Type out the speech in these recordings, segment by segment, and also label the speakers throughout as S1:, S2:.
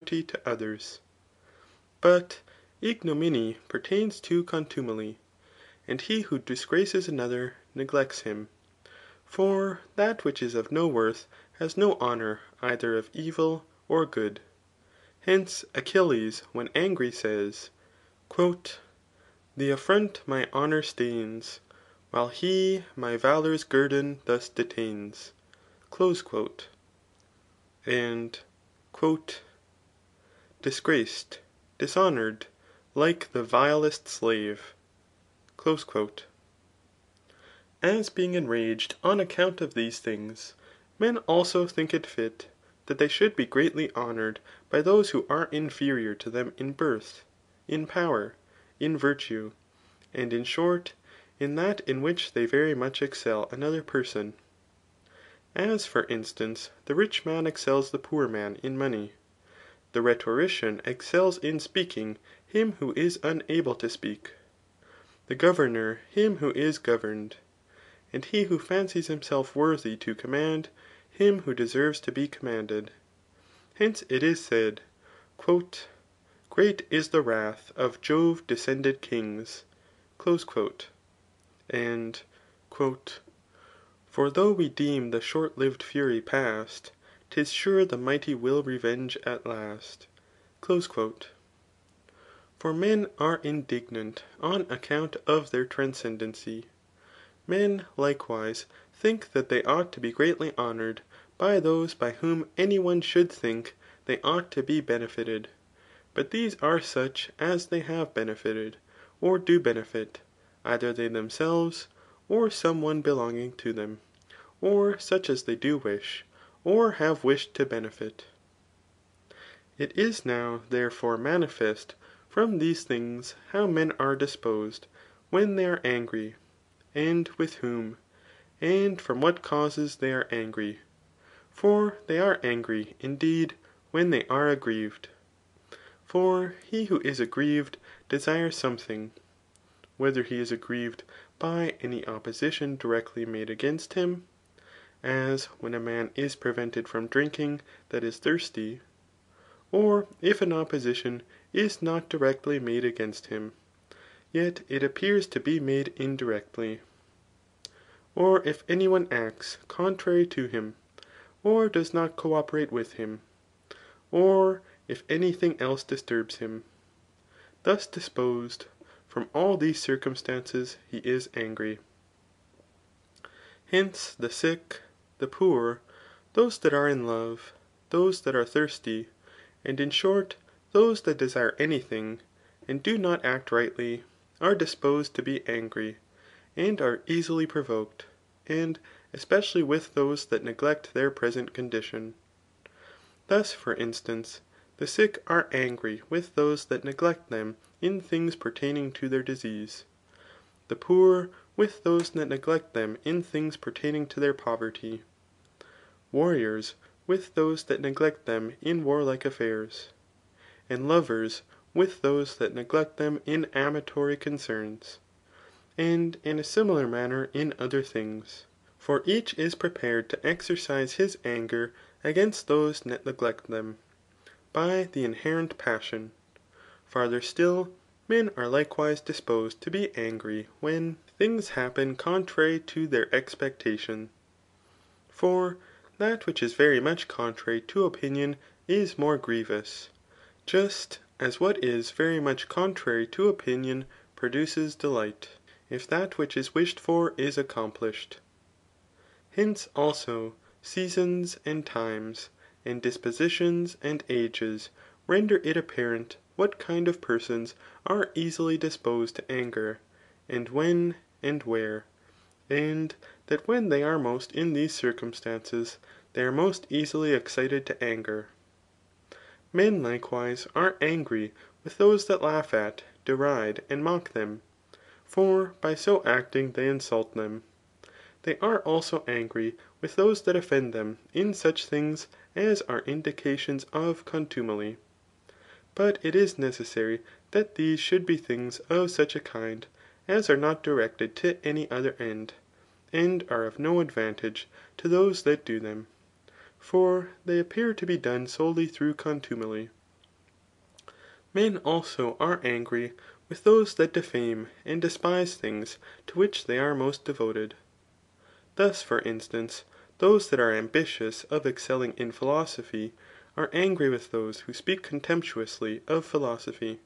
S1: to others. But ignominy pertains to contumely, and he who disgraces another neglects him. For that which is of no worth has no honour either of evil or good. Hence Achilles when angry says, The affront my honour stains, while he my valour's guerdon thus detains. And disgraced, dishonoured, like the vilest slave. As being enraged on account of these things, men also think it fit that they should be greatly honoured by those who are inferior to them in birth, in power, in virtue, and in short, in that in which they very much excel another person. As for instance, the rich man excels the poor man in money. The rhetorician excels in speaking him who is unable to speak. The governor him who is governed. And he who fancies himself worthy to command, him who deserves to be commanded. Hence it is said, Great is the wrath of Jove descended kings. And For though we deem the short*lived fury past, 'tis sure the mighty will revenge at last. For men are indignant on account of their transcendency. Men, likewise, think that they ought to be greatly honoured by those by whom any one should think they ought to be benefited. But these are such as they have benefited, or do benefit, either they themselves, or some one belonging to them, or such as they do wish, or have wished to benefit. It is now, therefore, manifest from these things how men are disposed when they are angry, and with whom, and from what causes they are angry. For they are angry, indeed, when they are aggrieved. For he who is aggrieved desires something, whether he is aggrieved by any opposition directly made against him, as when a man is prevented from drinking that is thirsty, or if an opposition is not directly made against him, yet it appears to be made indirectly, or if any one acts contrary to him, or does not co^operate with him, or if any thing else disturbs him. Thus disposed, from all these circumstances he is angry. Hence the sick, the poor, those that are in love, those that are thirsty, and in short, those that desire any thing, and do not act rightly, are disposed to be angry, and are easily provoked, and especially with those that neglect their present condition. Thus, for instance, the sick are angry with those that neglect them in things pertaining to their disease, the poor with those that neglect them in things pertaining to their poverty, warriors with those that neglect them in warlike affairs, and lovers with those that neglect them in amatory concerns, and in a similar manner in other things. For each is prepared to exercise his anger against those that neglect them, by the inherent passion. Farther still, men are likewise disposed to be angry when things happen contrary to their expectation. For that which is very much contrary to opinion is more grievous, just as what is very much contrary to opinion produces delight, if that which is wished for is accomplished. Hence, also, seasons and times, and dispositions and ages render it apparent what kind of persons are easily disposed to anger, and when, and where, and that when they are most in these circumstances, they are most easily excited to anger. Men likewise are angry with those that laugh at, deride, and mock them, for by so acting they insult them. They are also angry with those that offend them in such things as are indications of contumely. But it is necessary that these should be things of such a kind as are not directed to any other end, and are of no advantage to those that do them ; for they appear to be done solely through contumely. Men also are angry with those that defame and despise things to which they are most devoted. Thus, for instance, those that are ambitious of excelling in philosophy, are angry with those who speak contemptuously of philosophy.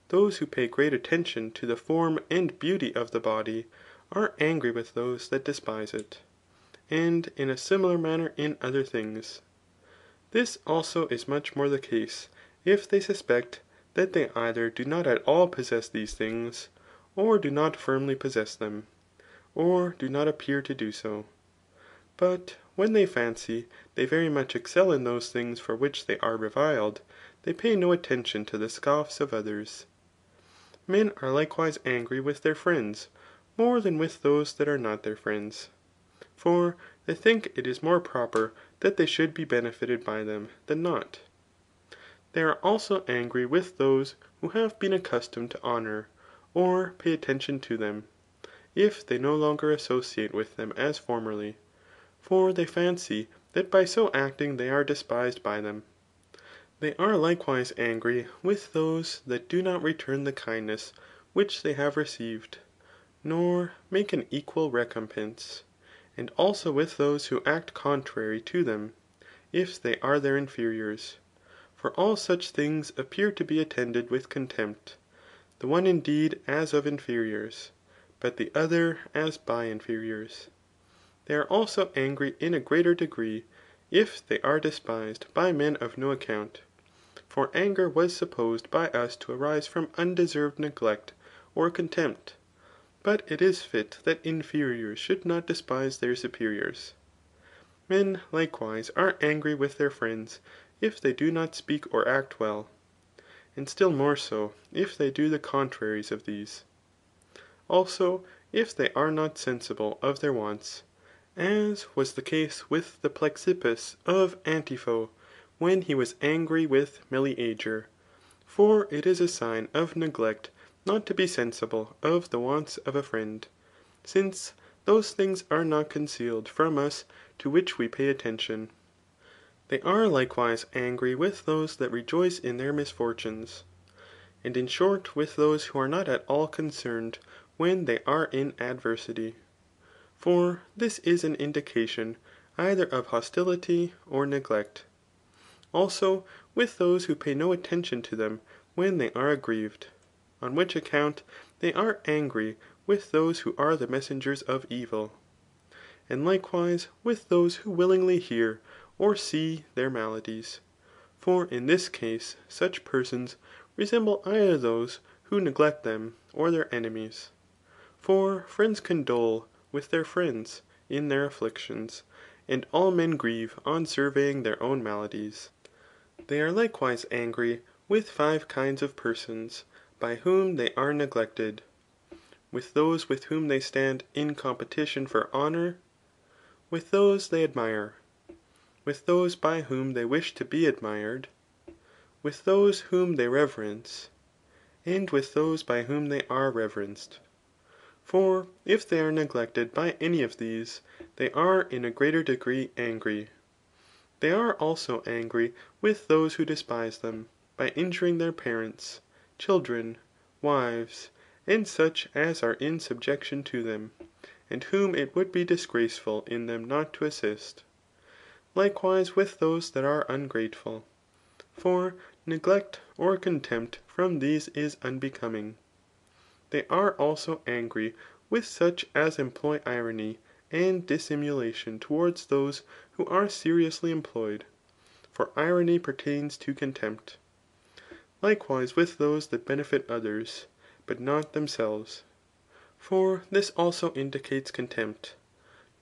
S1: Those who pay great attention to the form and beauty of the body, are angry with those that despise it. And in a similar manner in other things. This also is much more the case, if they suspect that they either do not at all possess these things, or do not firmly possess them, or do not appear to do so. But when they fancy they very much excel in those things for which they are reviled, they pay no attention to the scoffs of others. Men are likewise angry with their friends, more than with those that are not their friends. For they think it is more proper that they should be benefited by them than not. They are also angry with those who have been accustomed to honour, or pay attention to them, if they no longer associate with them as formerly. For they fancy that by so acting they are despised by them. They are likewise angry with those that do not return the kindness which they have received, nor make an equal recompense, and also with those who act contrary to them, if they are their inferiors. For all such things appear to be attended with contempt, the one indeed as of inferiors, but the other as by inferiors. They are also angry in a greater degree, if they are despised by men of no account. For anger was supposed by us to arise from undeserved neglect or contempt. But it is fit that inferiors should not despise their superiors. Men likewise are angry with their friends, if they do not speak or act well, and still more so, if they do the contraries of these. Also, if they are not sensible of their wants, as was the case with the Plexippus of Antipho, when he was angry with Meleager. For it is a sign of neglect not to be sensible of the wants of a friend, since those things are not concealed from us to which we pay attention. They are likewise angry with those that rejoice in their misfortunes, and in short with those who are not at all concerned when they are in adversity. For this is an indication either of hostility or neglect. Also with those who pay no attention to them when they are aggrieved, on which account they are angry with those who are the messengers of evil. And likewise with those who willingly hear or see their maladies. For in this case such persons resemble either those who neglect them, or their enemies. For friends condole with their friends in their afflictions, and all men grieve on surveying their own maladies. They are likewise angry with 5 kinds of persons, by whom they are neglected, with those with whom they stand in competition for honour, with those they admire, with those by whom they wish to be admired, with those whom they reverence, and with those by whom they are reverenced. For if they are neglected by any of these, they are in a greater degree angry. They are also angry with those who despise them, by injuring their parents, children, wives, and such as are in subjection to them, and whom it would be disgraceful in them not to assist. Likewise with those that are ungrateful. For neglect or contempt from these is unbecoming. They are also angry with such as employ irony and dissimulation towards those who are seriously employed, for irony pertains to contempt. Likewise with those that benefit others, but not themselves. For this also indicates contempt,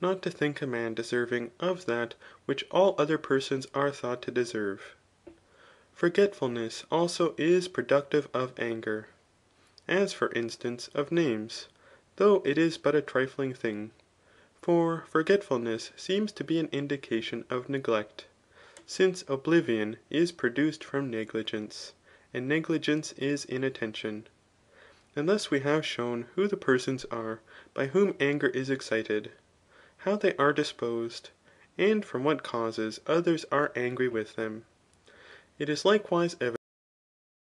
S1: not to think a man deserving of that which all other persons are thought to deserve. Forgetfulness also is productive of anger, as for instance of names, though it is but a trifling thing. For forgetfulness seems to be an indication of neglect, since oblivion is produced from negligence, and negligence is inattention. And thus we have shown who the persons are by whom anger is excited, how they are disposed, and from what causes others are angry with them. It is likewise evident